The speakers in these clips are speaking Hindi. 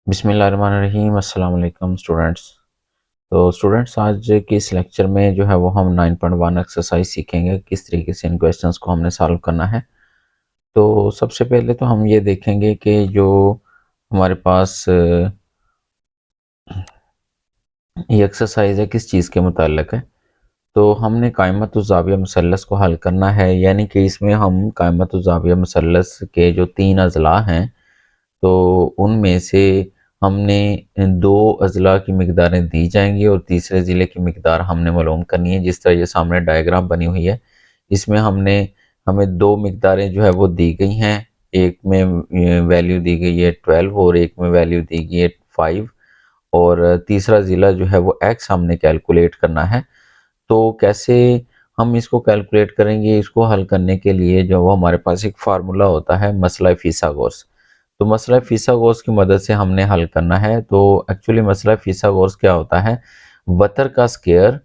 बिस्मिल्लाहिर्रहमानिर्रहीम अस्सलाम वालेकुम स्टूडेंट्स। तो स्टूडेंट्स आज के इस लेक्चर में जो है वो हम 9.1 एक्सरसाइज सीखेंगे किस तरीके से इन क्वेश्चंस को हमने सॉल्व करना है। तो सबसे पहले तो हम ये देखेंगे कि जो हमारे पास ये एक्सरसाइज है किस चीज़ के मुताल्लिक है। तो हमने कायमतुज़्ज़ाविया मुसल्लस को हल करना है, यानी कि इसमें हम कायमतुज़्ज़ाविया मुसल्लस के जो 3 अज़ला हैं तो उनमें से हमने 2 अज़ला की मिक़दारें दी जाएँगी और तीसरे ज़िले की मिक़दार हमने मालूम करनी है। जिस तरह ये सामने डायग्राम बनी हुई है, इसमें हमें 2 मिक़दारें जो है वो दी गई हैं। एक में वैल्यू दी गई है 12 और एक में वैल्यू दी गई है 5 और तीसरा ज़िला जो है वो x हमने कैलकुलेट करना है। तो कैसे हम इसको कैलकुलेट करेंगे? इसको हल करने के लिए जो वो हमारे पास एक फ़ार्मूला होता है मसला फिसागोरस। तो मसला फिसागोरस की मदद से हमने हल करना है। तो एक्चुअली मसला फिसागोरस क्या होता है? वतर का स्क्वायर,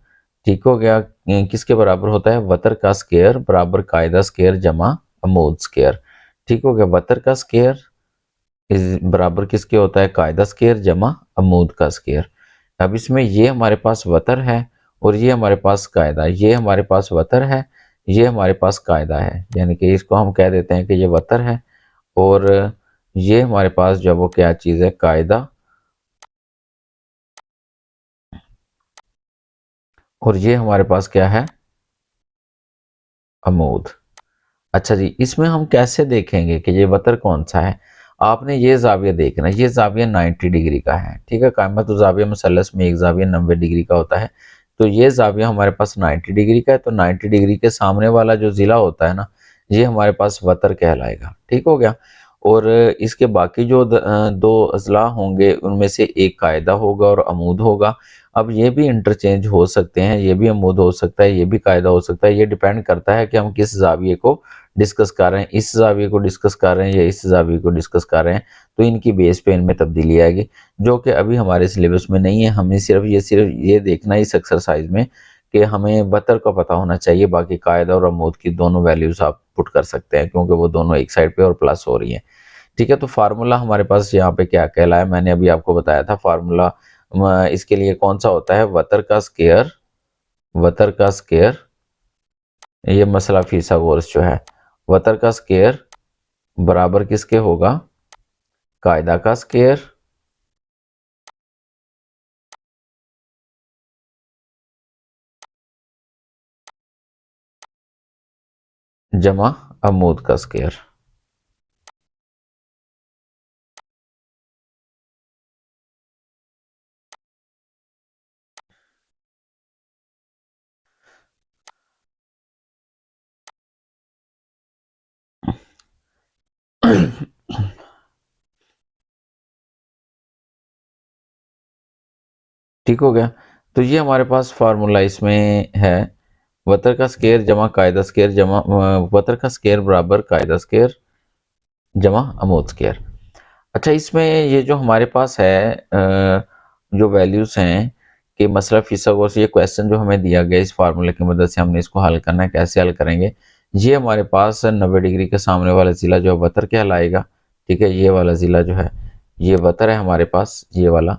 ठीक हो गया, किसके बराबर होता है? वतर का स्क्वायर बराबर कायदा स्क्वायर जमा अमूद स्क्वायर, ठीक हो गया। वतर का स्क्वायर इज बराबर किसके होता है? कायदा स्क्वायर जमा अमूद का स्क्वायर। अब इसमें ये हमारे पास वतर है और ये हमारे पास कायदा, ये हमारे पास वतर है, ये हमारे पास कायदा है, यानी कि इसको हम कह देते हैं कि ये वतर है और ये हमारे पास जो वो क्या चीज़ है? कायदा, और ये हमारे पास क्या है? अमूद। अच्छा जी, इसमें हम कैसे देखेंगे कि ये वतर कौन सा है? आपने ये ज़ाविया देखना है, ये ज़ाविया 90 डिग्री का है, ठीक है। कायमत ज़ाविया मुसल्लस में एक ज़ाविया 90 डिग्री का होता है। तो ये ज़ाविया हमारे पास 90 डिग्री का है, तो 90 डिग्री के सामने वाला जो ज़िला होता है ना, ये हमारे पास वतर कहलाएगा, ठीक हो गया। और इसके बाकी जो 2 अज़ला होंगे उनमें से एक कायदा होगा और अमूद होगा। अब ये भी इंटरचेंज हो सकते हैं, ये भी अमूद हो सकता है, ये भी कायदा हो सकता है। ये डिपेंड करता है कि हम किस ज़ाविये को डिस्कस कर रहे हैं, इस ज़ाविये को डिस्कस कर रहे हैं या इस ज़ाविये को डिस्कस कर रहे हैं। तो इनकी बेस पे इनमें तब्दीली आएगी, जो कि अभी हमारे सिलेबस में नहीं है। हमें सिर्फ ये देखना है इस एक्सरसाइज में कि हमें वतर का पता होना चाहिए। बाकी कायदा और अमूद की दोनों वैल्यूज़ आप पुट कर सकते हैं क्योंकि वो दोनों एक साइड पे और प्लस हो रही हैं, ठीक है। तो फार्मूला हमारे पास यहाँ पे क्या कहलाया, मैंने अभी आपको बताया था। फार्मूला इसके लिए कौन सा होता है? वतर का स्क्वायर, वतर का स्क्वायर, ये मसला फिसागोरस जो है, वतर का स्क्वायर बराबर किसके होगा? कायदा का स्क्वायर जमा अमूद का स्क्वायर। ठीक हो गया। तो ये हमारे पास फार्मूला इसमें है, वतर का स्क्वायर जमा कायदा स्क्वायर जमा वतर का स्क्वायर बराबर कायदा स्क्वायर जमा अमूद स्क्वायर। अच्छा, इसमें ये जो हमारे पास है जो वैल्यूज़ हैं कि मसला फिसागोरस, ये क्वेश्चन जो हमें दिया गया इस फार्मूले की मदद से हमने इसको हल करना है। कैसे हल करेंगे? ये हमारे पास 90 डिग्री के सामने वाला ज़िला जो है वतर कहलाएगा, ठीक है। ये वाला ज़िला जो है ये वतर है हमारे पास, ये वाला,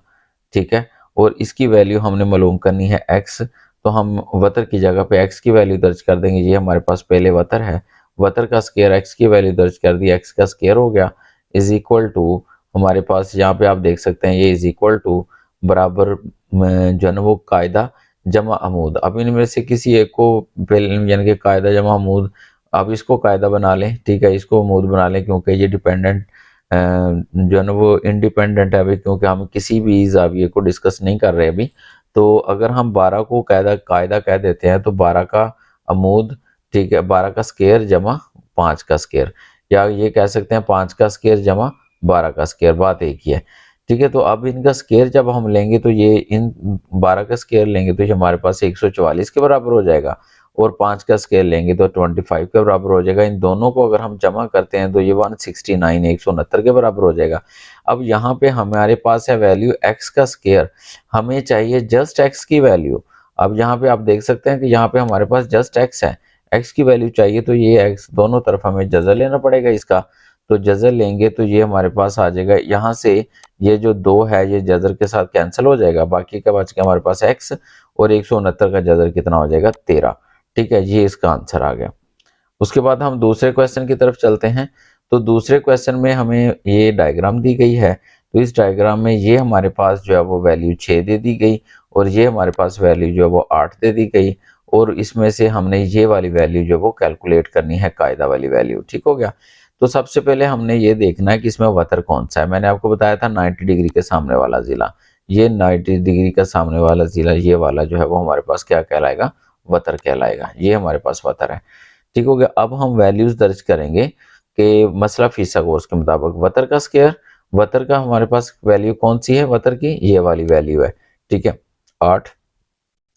ठीक है। और इसकी वैल्यू हमने मालूम करनी है x, तो हम वतर की जगह पे x की वैल्यू दर्ज कर देंगे। ये हमारे पास पहले वतर है, वतर का स्क्वायर x की वैल्यू दर्ज कर दी, x का स्क्वायर हो गया, इज इक्वल टू हमारे पास यहाँ पे आप देख सकते हैं ये इज इक्वल टू बराबर जो है ना वो कायदा जमा अमूद। अब इनमें से किसी एक को पहले यानी कि कायदा जमा अमूद, अब इसको कायदा बना लें, ठीक है, इसको अमूद बना लें क्योंकि ये डिपेंडेंट जो है ना वो इंडिपेंडेंट है अभी, क्योंकि हम किसी भी ज़ाविये को डिस्कस नहीं कर रहे अभी। तो अगर हम 12 को कायदा कायदा कह देते हैं तो 12 का अमूद, ठीक है, 12 का स्क्वायर जमा 5 का स्क्वायर, या ये कह सकते हैं 5 का स्क्वायर जमा 12 का स्क्वायर, बात एक ही है, ठीक है। तो अब इनका स्क्वायर जब हम लेंगे तो ये इन 12 का स्क्वायर लेंगे तो ये हमारे पास 144 के बराबर हो जाएगा और 5 का स्क्वायर लेंगे तो 25 के बराबर हो जाएगा। इन दोनों को अगर हम जमा करते हैं तो ये 169 169 के बराबर हो जाएगा। अब यहाँ पे हमारे पास है वैल्यू x का स्क्वायर, हमें चाहिए जस्ट x की वैल्यू। अब यहाँ पे आप देख सकते हैं कि यहाँ पे हमारे पास जस्ट x है, x की वैल्यू चाहिए तो ये x दोनों तरफ हमें जज़र लेना पड़ेगा इसका। तो जजर लेंगे तो ये हमारे पास आ जाएगा, यहाँ से ये जो 2 है ये जजर के साथ कैंसिल हो जाएगा, बाकी का बच गया हमारे पास x, और 169 का जजर कितना हो जाएगा 13। ठीक है, ये इसका आंसर आ गया। उसके बाद हम दूसरे क्वेश्चन की तरफ चलते हैं। तो दूसरे क्वेश्चन में हमें ये डायग्राम दी गई है, तो इस डायग्राम में ये हमारे पास जो है वो वैल्यू 6 दे दी गई, और ये हमारे पास वैल्यू जो है वो 8 दे दी गई, और इसमें से हमने ये वाली वैल्यू जो वो कैलकुलेट करनी है, कायदा वाली वैल्यू। ठीक हो गया। तो सबसे पहले हमने ये देखना है कि इसमें वतर कौन सा है। मैंने आपको बताया था 90 डिग्री के सामने वाला जिला, ये 90 डिग्री का सामने वाला जिला, ये वाला जो है वो हमारे पास क्या कहलाएगा, वतर कहलाएगा। ये हमारे पास वतर है। ठीक हो गया। अब हम वैल्यूज दर्ज करेंगे कि मसला फिसागोरस के मुताबिक वतर का स्क्वायर, वतर का हमारे पास वैल्यू कौन सी है, वतर की ये वाली वैल्यू है। ठीक है, 8,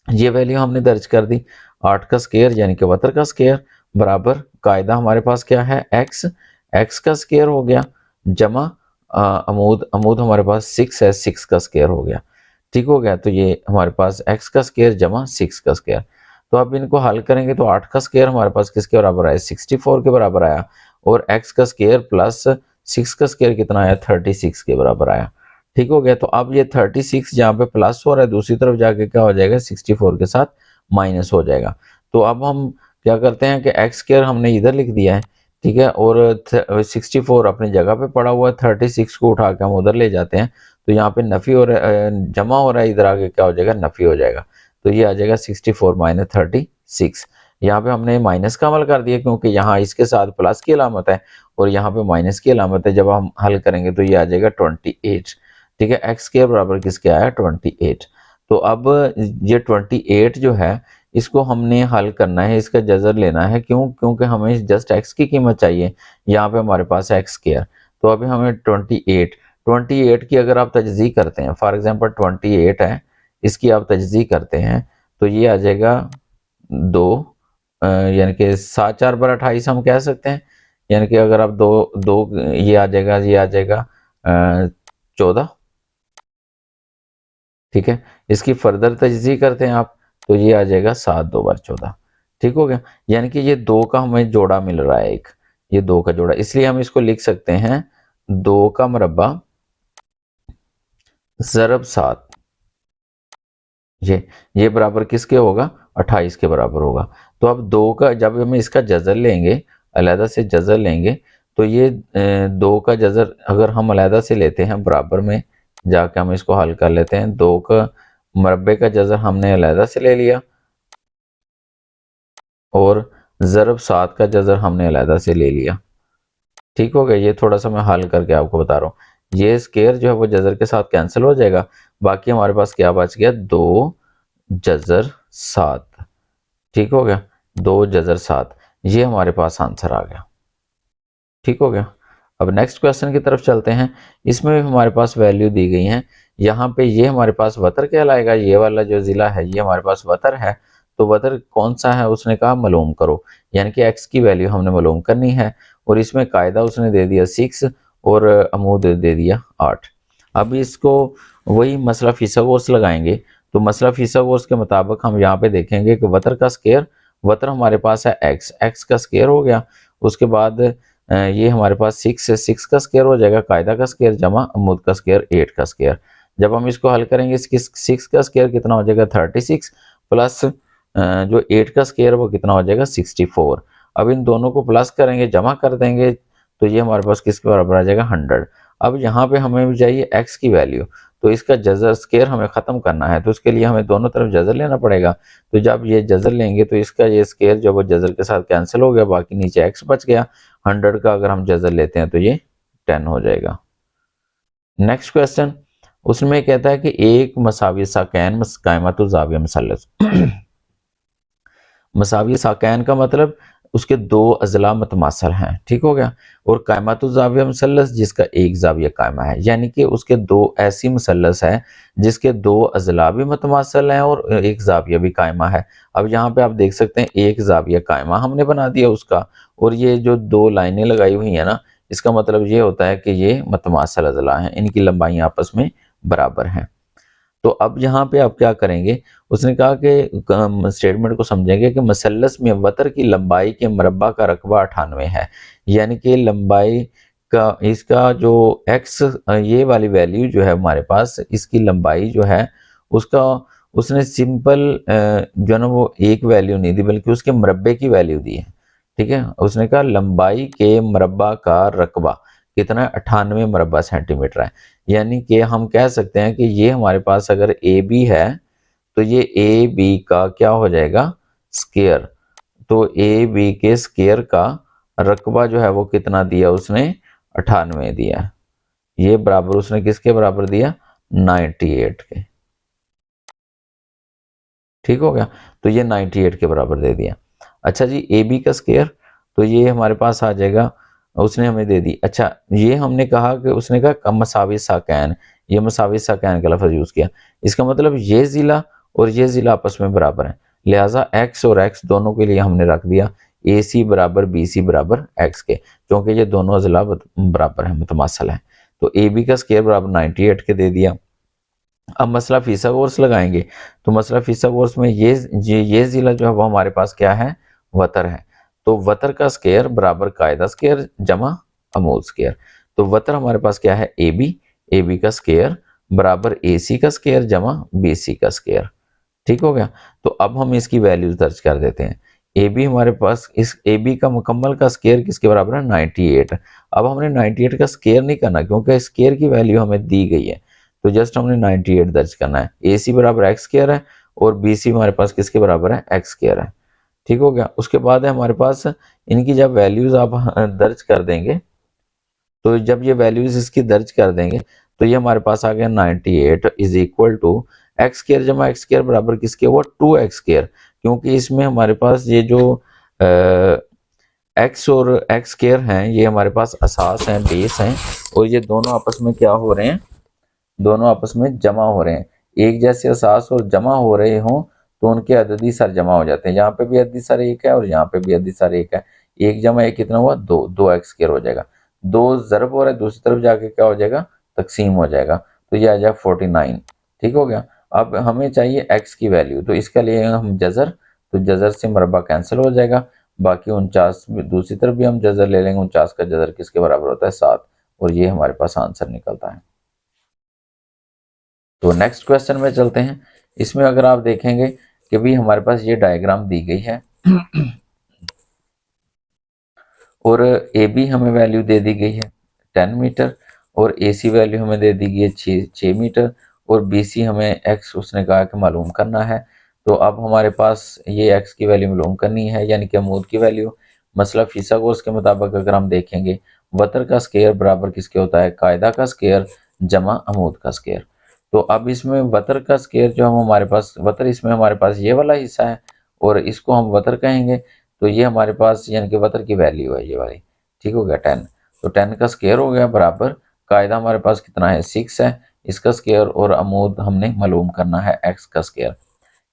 ये वैल्यू हमने दर्ज कर दी। 8 का स्क्वायर यानी कि वतर का स्क्वायर बराबर कायदा हमारे पास क्या है, x, x का स्क्वायर हो गया जमा अमूद, अमूद हमारे पास 6 है, 6 का स्क्वायर हो गया। ठीक हो गया। तो ये हमारे पास x का स्क्वायर जमा 6 का स्क्वायर। तो अब इनको हल करेंगे तो 8 का स्क्वायर हमारे पास किसके बराबर आया, 64 के बराबर आया, और x का स्क्वायर प्लस 6 का स्क्वायर कितना आया, 36 के बराबर आया। ठीक हो गया। तो अब ये 36 जहाँ पे प्लस हो रहा है, दूसरी तरफ जाके क्या हो जाएगा, 64 के साथ माइनस हो जाएगा। तो अब हम क्या करते हैं कि एक्स स्क्वायर हमने इधर लिख दिया है, ठीक है, और 64 अपनी जगह पे पड़ा हुआ है, 36 को उठा के हम उधर ले जाते हैं, तो यहाँ पे नफी हो रहा है, जमा हो रहा है, इधर आगे क्या हो जाएगा, नफी हो जाएगा। तो ये आ जाएगा 64 माइनस 36। यहाँ पे हमने माइनस का अमल कर दिया क्योंकि यहाँ इसके साथ प्लस की अलामत है और यहाँ पे माइनस की अलामत है। जब हम हल करेंगे तो ये आ जाएगा 28। ठीक है, एक्स के बराबर किसके आया, 28। तो अब ये 28 जो है इसको हमने हल करना है, इसका जजर लेना है। क्यों, क्योंकि हमें जस्ट एक्स की कीमत चाहिए, यहाँ पे हमारे पास एक्स स्क्वायर। तो अभी हमें 28 की अगर आप तजज़ी करते हैं, फॉर एग्जांपल 28 है, इसकी आप तजज़ी करते हैं तो ये आ जाएगा 2, यानी कि 7 4 बर 28 हम कह सकते हैं, यानी कि अगर आप दो दो ये आ जाएगा, ये आ जाएगा 14। ठीक है, इसकी फर्दर तजज़ी करते हैं आप तो ये आ जाएगा 7 2 बार 14। ठीक हो गया, यानी कि ये 2 का हमें जोड़ा मिल रहा है, एक ये 2 का जोड़ा, इसलिए हम इसको लिख सकते हैं 2 का मुरब्बा ज़रब 7। ये बराबर किसके होगा, 28 के बराबर होगा। तो अब 2 का जब हम इसका जज़र लेंगे, अलहदा से जज़र लेंगे, तो ये 2 का जज़र अगर हम अलहदा से लेते हैं, बराबर में जाके हम इसको हल कर लेते हैं। 2 का मुरब्बे का जज़र हमने अलहदा से ले लिया और ज़रब 7 का जज़र हमने अलहदा से ले लिया। ठीक हो गया। ये थोड़ा सा मैं हल करके आपको बता रहा हूँ। ये स्केयर जो है वो जज़र के साथ कैंसिल हो जाएगा, बाकी हमारे पास क्या बच गया, 2 जज़र 7। ठीक हो गया, 2 जज़र 7, ये हमारे पास आंसर आ गया। ठीक हो गया। अब नेक्स्ट क्वेश्चन की तरफ चलते हैं। इसमें हमारे पास वैल्यू दी गई है, यहाँ पे ये हमारे पास वतर कहलाएगा, ये वाला जो ज़िला है ये हमारे पास वतर है। तो वतर कौन सा है, उसने कहा मालूम करो, यानी कि x की वैल्यू हमने मालूम करनी है, और इसमें कायदा उसने दे दिया 6 और अमूद दे दिया 8। अब इसको वही मसला फिसागोरस लगाएंगे। तो मसला फिसागोरस के मुताबिक हम यहाँ पे देखेंगे कि वतर का स्केयर, वतर हमारे पास है x का स्केयर हो गया, उसके बाद ये हमारे पास 6 है, 6 का स्क्वायर हो जाएगा, कायदा का स्क्वायर जमा अमूद का स्क्वायर 8 का स्क्वायर। जब हम इसको हल करेंगे, इसकी 6 का स्क्वायर कितना हो जाएगा, 36, प्लस जो 8 का स्क्वायर वो कितना हो जाएगा, 64। अब इन दोनों को प्लस करेंगे, जमा कर देंगे, तो ये हमारे पास किसके बराबर आ जाएगा, 100। अब यहाँ पे हमें भी चाहिए x की वैल्यू, तो इसका जज़र स्क्वायर हमें ख़त्म करना है, तो उसके लिए हमें दोनों तरफ जज़र लेना पड़ेगा। तो जब ये जज़र लेंगे तो इसका ये स्क्वायर जो वो जज़र के साथ कैंसिल हो गया, बाकी नीचे x बच गया। 100 का अगर हम जज़र लेते हैं तो ये 10 हो जाएगा। नेक्स्ट क्वेश्चन, उसमें कहता है कि एक मसावी साकैन कायमतु ज़ाविया मुसल्लस। मसावी साकैन का मतलब उसके 2 अज़ला मतमासल हैं। ठीक हो गया। और कायमतु ज़ाविया मुसल्लस जिसका एक ज़ाविया कायमा है, यानी कि उसके 2 ऐसी मुसल्लस है जिसके 2 अज़ला भी मतमासल हैं और एक ज़ाविया भी कायमा है। अब यहाँ पे आप देख सकते हैं एक ज़ाविया कायमा हमने बना दिया उसका, और ये जो 2 लाइनें लगाई हुई है ना, इसका मतलब ये होता है कि ये मतमासल अज़ला हैं, इनकी लंबाई आपस में बराबर हैं। तो अब यहाँ पे आप क्या करेंगे, उसने कहा कि स्टेटमेंट को समझेंगे कि मसल्लस में वतर की लंबाई के मरबा का रकबा 98 है, यानी कि लंबाई का इसका जो x ये वाली वैल्यू जो है हमारे पास, इसकी लंबाई जो है उसका, उसने सिंपल जो है ना वो एक वैल्यू नहीं दी बल्कि उसके मुरब्बे की वैल्यू दी है। ठीक है, उसने कहा लंबाई के मुरब्बा का रकबा कितना है, 98 मुरब्बा सेंटीमीटर है। यानी कि हम कह सकते हैं कि ये हमारे पास अगर ए बी है तो ये ए बी का क्या हो जाएगा, स्केयर। तो ए बी के स्केयर का रकबा जो है वो कितना दिया उसने, 98 दिया। ये बराबर उसने किसके बराबर दिया, 98 के। ठीक हो गया, तो ये 98 के बराबर दे दिया। अच्छा जी, ए बी का स्केयर, तो ये हमारे पास आ जाएगा, उसने हमें दे दी। अच्छा, ये हमने कहा कि उसने कहा कम मसावी साकैन, ये मसावी साकैन का लफ्ज यूज किया। इसका मतलब ये जिला और ये जिला आपस में बराबर है, लिहाजा एक्स और एक्स दोनों के लिए हमने रख दिया ए सी बराबर बी सी बराबर एक्स के, क्योंकि ये दोनों जिला बराबर है, मुतमासल है। तो ए बी का स्केयर बराबर 98 के दे दिया। अब मसला फिसागोरस लगाएंगे, तो मसला फिसागोरस में ये जिला जो है वो हमारे पास क्या है, वतर है। तो वतर का स्केयर बराबर कायदा स्केयर जमा अमूद स्केयर। तो वतर हमारे पास क्या है, ए बी का स्केयर बराबर ए सी का स्केयर जमा बी सी का स्केयर। ठीक हो गया, तो अब हम इसकी वैल्यूज दर्ज कर देते हैं। ए बी हमारे पास, इस ए बी का मुकम्मल का स्केयर किसके बराबर है, 98। अब हमने 98 का स्केयर नहीं करना क्योंकि स्केयर की वैल्यू हमें दी गई है, तो जस्ट हमने 98 दर्ज करना है। ए सी बराबर एक्स स्केयर है और बी सी हमारे पास किसके बराबर है, एक्स स्केयर है। ठीक हो गया, उसके बाद है हमारे पास इनकी जब वैल्यूज आप दर्ज कर देंगे, तो जब ये वैल्यूज इसकी दर्ज कर देंगे तो ये हमारे पास आ गया 98 is equal to x square जमा एक्स स्केयर बराबर किसके हुआ, 2x स्केयर। क्योंकि इसमें हमारे पास ये जो एक्स और एक्स स्केयर हैं ये हमारे पास असास हैं, बेस हैं, और ये दोनों आपस में क्या हो रहे हैं, दोनों आपस में जमा हो रहे हैं। एक जैसे असास और जमा हो रहे हों तो उनके अददी सर जमा हो जाते हैं। यहाँ पे भी अददी सर एक है और यहाँ पे भी अददी सर एक है। एक जमा एक कितना हुआ, दो, 2x स्केयर हो जाएगा। दो ज़रब हो रहा है, दूसरी तरफ जाके क्या हो जाएगा, तकसीम हो जाएगा, तो ये आ जाएगा 49। ठीक हो गया। अब हमें चाहिए x की वैल्यू, तो इसका लिए हम जजर, तो जजर से मरबा कैंसिल हो जाएगा। बाकी 49, दूसरी तरफ भी हम जजर ले लेंगे, 49 का जजर किसके बराबर होता है, 7, और ये हमारे पास आंसर निकलता है। तो नेक्स्ट क्वेश्चन में चलते हैं। इसमें अगर आप देखेंगे कि भी हमारे पास ये डायग्राम दी गई है और ए बी हमें वैल्यू दे दी गई है 10 मीटर, और ए सी वैल्यू हमें दे दी गई है 6 मीटर, और बी सी हमें एक्स उसने कहा कि मालूम करना है। तो अब हमारे पास ये एक्स की वैल्यू मालूम करनी है, यानी कि अमूद की वैल्यू। मसला फिसागोरस के मुताबिक अगर हम देखेंगे, वतर का स्केयर बराबर किसके होता है, कायदा का स्केयर जमा अमूद का स्केयर। तो अब इसमें वतर का स्केयर जो हम हमारे पास, वतर इसमें हमारे पास ये वाला हिस्सा है और इसको हम वतर कहेंगे। तो ये हमारे पास यानी कि वतर की वैल्यू है ये वाली। ठीक हो गया, 10। तो 10 का स्केयर हो गया बराबर, कायदा हमारे पास कितना है, 6 है, इसका स्केयर, और अमूद हमने मालूम करना है एक्स का स्केयर।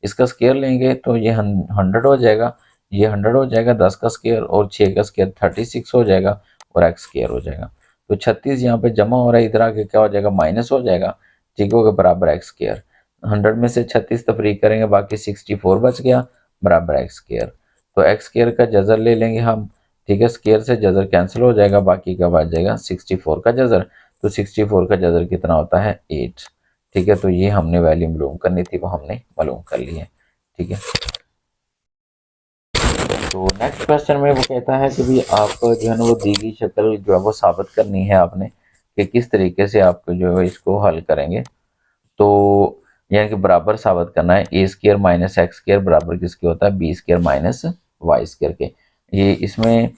इसका स्केयर लेंगे तो ये 100 हो जाएगा, ये 100 हो जाएगा, 10 का स्केयर और 6 का स्केयर 36 हो जाएगा, और एक्स स्केयर हो जाएगा। तो 36 यहाँ पे जमा हो रहा है, इधर आके क्या हो जाएगा, माइनस हो जाएगा। ठीक होगा, बराबर एक्स स्केयर। 100 में से 36 तफरीक करेंगे, बाकी 64 बच गया, बराबर एक्स स्केयर। तो एक्स स्केयर का जजर ले लेंगे हम। ठीक है, स्केयर से जजर कैंसिल हो जाएगा, बाकी का बच जाएगा 64 का जजर। तो 64 का जजर कितना होता है, 8। ठीक है, तो ये हमने वैल्यू मालूम करनी थी, वो हमने मालूम कर ली है। ठीक है, तो नेक्स्ट क्वेश्चन में वो कहता है कि भी आप जो है ना वो दी गई शक्ल जो है वो साबित करनी है आपने, कि किस तरीके से आप जो है इसको हल करेंगे। तो यानी कि बराबर साबित करना है, a square minus x square बराबर किसके होता है, b square minus y square के। ये इसमें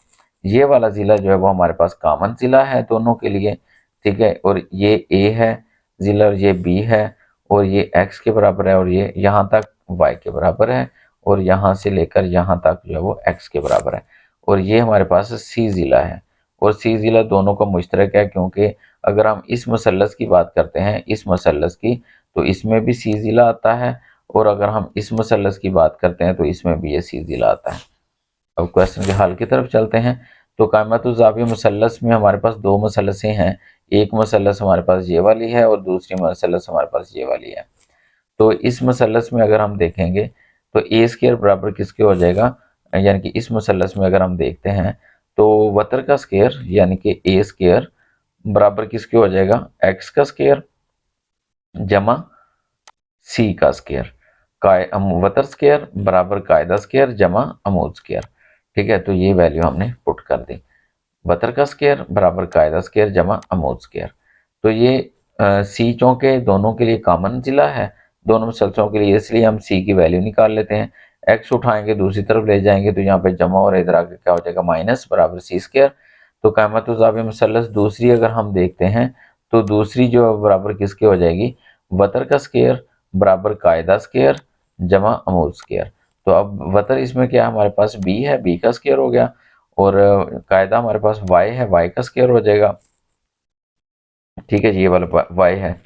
ये वाला ज़िला जो है वो हमारे पास कॉमन ज़िला है दोनों के लिए। ठीक है, और ये ए है ज़िला और ये बी है, और ये एक्स के बराबर है, और ये यहाँ तक वाई के बराबर है, और यहाँ से लेकर यहाँ तक जो है वो एक्स के बराबर है। और ये हमारे पास सी ज़िला है, और सी ज़िला दोनों का मुश्तरक है, क्योंकि अगर हम इस मसलस की बात करते हैं, इस मसलस की, तो इसमें भी सी ज़िला आता है, और अगर हम इस मसलस की बात करते हैं तो इसमें भी ये सी ज़िला आता है। अब क्वेश्चन के हल की तरफ चलते हैं। तो कायमतुज़्ज़ाविया मसलस में हमारे पास दो मसलसें हैं, एक मसलस हमारे पास ये वाली है और दूसरी मसलस हमारे पास ये वाली है। तो इस मसलस में अगर हम देखेंगे तो ए स्केयर बराबर किसके हो जाएगा, यानी कि इस मसलस में अगर हम देखते हैं तो वतर का स्केयर यानी कि ए स्केयर बराबर किसके हो जाएगा, एक्स का स्केयर जमा सी का स्केयर, वतर स्केयर बराबर कायदा स्केयर जमा अमूद स्केयर। ठीक है, तो ये वैल्यू हमने पुट कर दी, वतर का स्केयर बराबर कायदा स्केयर जमा अमूद स्केयर। तो ये सी चौके दोनों के लिए कॉमन जिला है, दोनों मसलसों के लिए, इसलिए हम सी की वैल्यू निकाल लेते हैं। एक्स उठाएंगे दूसरी तरफ ले जाएंगे तो यहाँ पे जमा और इधर आगे क्या हो जाएगा, माइनस बराबर सी स्केयर। तो क़यामत ज़ावी मसलस दूसरी अगर हम देखते हैं तो दूसरी जो बराबर किसके हो जाएगी, वतर का स्केयर बराबर कायदा स्केयर जमा अमूद स्केयर। तो अब वतर इसमें क्या है, हमारे पास बी है, बी का स्केयर हो गया, और कायदा हमारे पास वाई है, वाई का स्केयर हो जाएगा। ठीक है जी, ये वाला वाई है,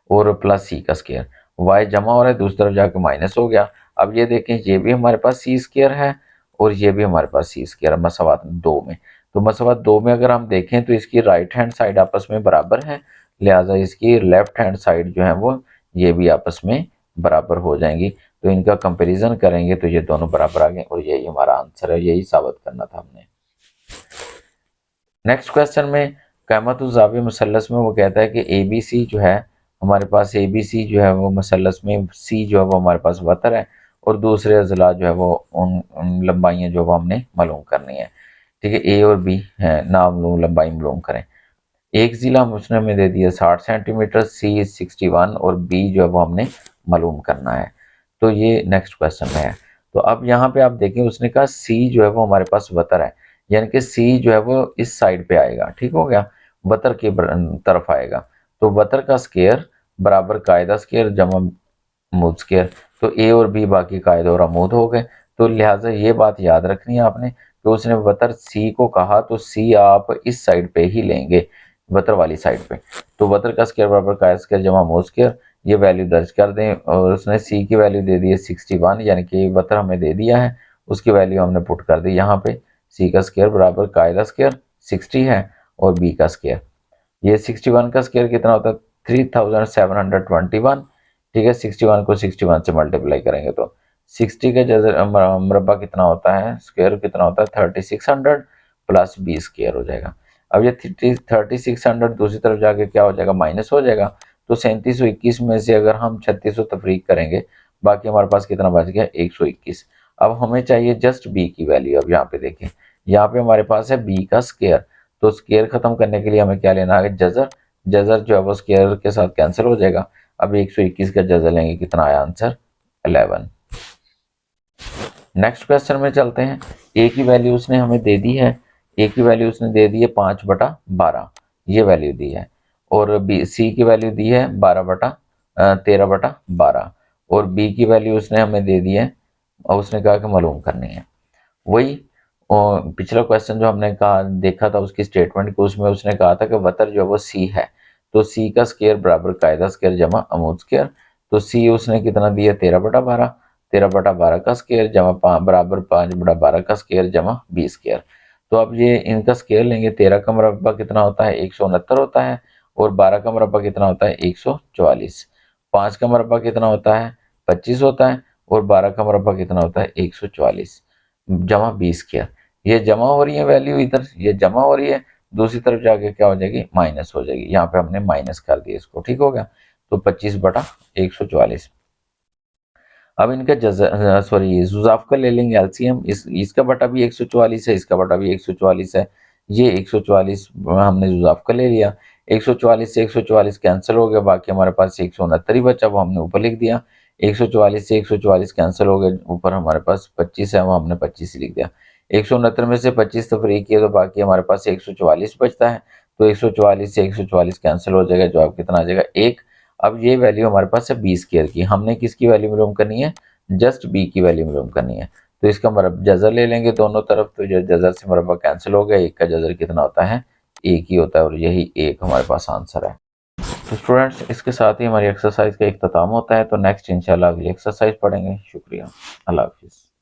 और प्लस सी का स्केयर, वाई जमा हो रहा है दूसरी तरफ जाके माइनस हो गया। अब ये देखें, ये भी हमारे पास सी स्केयर है और ये भी हमारे पास सी स्केयर है मसावात दो में। तो मसावात दो में अगर हम देखें तो इसकी राइट हैंड साइड आपस में बराबर है, लिहाजा इसकी लेफ्ट हैंड साइड जो है वो ये भी आपस में बराबर हो जाएंगी। तो इनका कंपेरिजन करेंगे तो ये दोनों बराबर आ गए, और यही हमारा आंसर है, यही साबित करना था हमने। नेक्स्ट क्वेश्चन में क़यामत-उज़-ज़ावी मुसल्लस में वो कहता है कि ए बी सी जो है हमारे पास, ए बी सी जो है वो मुसल्लस में सी जो है वो हमारे पास वतर है, और दूसरे अज़ला जो है वो उन लंबाइयाँ जो वो हमने मालूम करनी है। ठीक है, ए और बी है, नाम लंबाई मालूम करें। एक ज़िला उसने हमें दे दिया 60 सेंटीमीटर, सी 61 और बी जो है वो हमने मालूम करना है। तो ये नेक्स्ट क्वेश्चन में है। तो अब यहाँ पे आप देखें, उसने कहा सी जो है वो हमारे पास वतर है, यानी कि सी जो है वो इस साइड पे आएगा। ठीक हो गया, वतर की तरफ आएगा। तो वतर का स्केयर बराबर कायदा स्केयर जमा अमूद स्केयर। तो ए और बी बाकी कायदा और अमूद हो गए। तो लिहाजा ये बात याद रखनी है आपने कि उसने वतर सी को कहा तो सी आप इस साइड पे ही लेंगे, वतर वाली साइड पे। तो वतर का स्केयर बराबर कायदा स्केयर जमा अमूद स्केयर, ये वैल्यू दर्ज कर दें। और उसने सी की वैल्यू दे दी है 61, यानी कि वतर हमें दे दिया है, उसकी वैल्यू हमने पुट कर दी यहाँ पे। सी का स्केयर बराबर कायदा स्केयर 60 है, और बी का स्केयर, ये 61 का स्केयर कितना होता है, 3721। ठीक है, 61 को 61 से मल्टीप्लाई करेंगे तो 60 का जजर मरबा कितना होता है, स्क्वायर कितना होता है, 3600 प्लस बी स्क्वायर हो जाएगा। अब ये 3600 दूसरी तरफ जाके क्या हो जाएगा, माइनस हो जाएगा। तो 3721 में से अगर हम 3600 तफरीक करेंगे, बाकी हमारे पास कितना बच गया, 121। अब हमें चाहिए जस्ट बी की वैल्यू। अब यहाँ पे देखें, यहाँ पे हमारे पास है बी का स्क्वायर, तो स्क्वायर खत्म करने के लिए हमें क्या लेना है, जजर। जजर जो है वो स्क्वायर के साथ कैंसिल हो जाएगा। अब 121 का जजर लेंगे, कितना आया आंसर, 11। नेक्स्ट क्वेश्चन में चलते हैं। ए की वैल्यू उसने हमें दे दी है, ए की वैल्यू उसने दे दी है 5/12, ये वैल्यू दी है। और बी सी की वैल्यू दी है 13/12, और बी की वैल्यू उसने हमें दे दी है, और उसने कहा कि मालूम करनी है। वही पिछला क्वेश्चन जो हमने कहा देखा था उसकी स्टेटमेंट को, उसमें उसने कहा था कि वतर जो है वो सी है, तो सी का स्केयर बराबर कायदा स्केयर जमा अमूद स्केयर। तो सी उसने कितना दिया, 13/12, 13/12 का स्केयर जमा बराबर 5/12 का स्केयर जमा बी स्केयर। तो अब ये इनका स्केयर लेंगे, 13 का मरबा कितना होता है, 169 होता है, और 12 का मरबा कितना होता है, 144। 5 का मरबा कितना होता है, 25 होता है, और 12 का मरबा कितना होता है, 144 जमा 20 किया। ये जमा हो रही है वैल्यू, इधर ये जमा हो रही है, दूसरी तरफ जाके क्या हो जाएगी, माइनस हो जाएगी। यहाँ पे हमने माइनस कर दिया इसको। ठीक हो गया, तो 25/144। अब इनका सॉरी जुजाफ का ले लेंगे एलसीएम। इसका बटा भी 144 है, इसका बटा भी 144 है। ये 144 हमने जुजाफ का ले लिया, 144 से 144 कैंसिल हो गया, बाकी हमारे पास 169 ही बचा, वो हमने ऊपर लिख दिया। 144 से 144 कैंसिल हो गए, ऊपर हमारे पास 25 है, वो हमने 25 ही लिख दिया। 169 में से 25 तफरीक किया तो बाकी हमारे पास 144 बचता है। तो 144 से 144 कैंसिल हो जाएगा, जवाब कितना आ जाएगा, 1। अब ये वैल्यू हमारे पास है बी स्क्वायर की, हमने किसकी वैल्यू मालूम करनी है, जस्ट बी की वैल्यू मालूम करनी है। तो इसका मरब जजर ले लेंगे दोनों तरफ, तो जो जजर से मरबा कैंसिल हो गया, एक का जजर कितना होता है, एक ही होता है, और यही एक हमारे पास आंसर है। तो स्टूडेंट्स, इसके साथ ही हमारी एक्सरसाइज का इख्तिताम होता है। तो नेक्स्ट इंशाल्लाह अगली एक्सरसाइज पढ़ेंगे। शुक्रिया, अल्लाह हाफिज़।